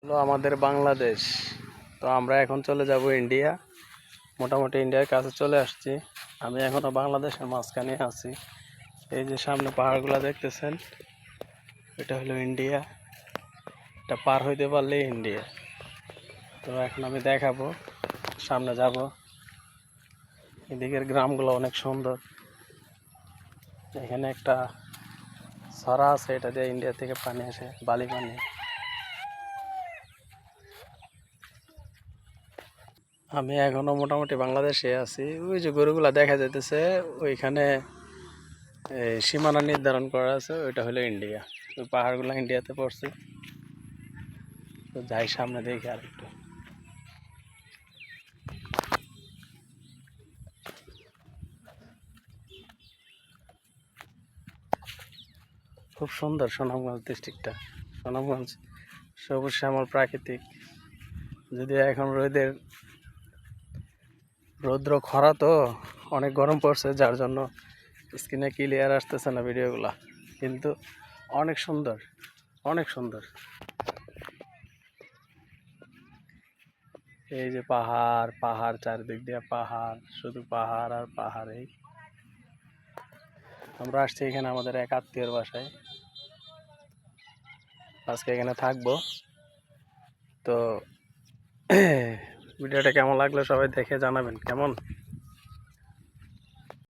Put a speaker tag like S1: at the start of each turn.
S1: হলো আমাদের বাংলাদেশ। তো আমরা এখন চলে যাব ইন্ডিয়া। মোটামুটি ইন্ডিয়ার কাছে চলে আসছি। আমি এখনো বাংলাদেশের মাঝখানে আছি। এই যে সামনে পাহাড়গুলো দেখতেছেন, এটা হলো ইন্ডিয়া। এটা পার হইতে পারলেই ইন্ডিয়া। তো এখন আমি দেখাবো, সামনে যাব। এদিকের গ্রামগুলো অনেক সুন্দর। এখানে একটা সরা আছে, এটা দিয়ে ইন্ডিয়া থেকে পানি আসে, বালি পানি। আমি এখনো মোটামুটি বাংলাদেশে আছি। ওই যে গরুগুলা দেখা যাইতেছে, ওইখানে সীমানা নির্ধারণ করা আছে, ওইটা হলো ইন্ডিয়া। ওই পাহাড়গুলো ইন্ডিয়াতে পড়ছে। তো যাই সামনে দেখি আর একটু। খুব সুন্দর সুনামগঞ্জ ডিস্ট্রিক্টটা। সুনামগঞ্জ সবুজ শ্যামল প্রাকৃতিক। যদিও এখন রৌদ্র খরা, তো অনেক গরম পড়ছে, যার জন্য স্ক্রিনে ক্লিয়ার আসতেছে না ভিডিওগুলা, কিন্তু অনেক সুন্দর, অনেক সুন্দর। এই যে পাহাড় পাহাড়, চারিদিক দিয়ে পাহাড়, শুধু পাহাড় আর পাহাড়। এই আমরা আসছি এখানে আমাদের এক আত্মীয়র বাসায়, আজকে এখানে থাকবো। তো ভিডিওটা কেমন লাগলো সবাই দেখে জানাবেন কেমন।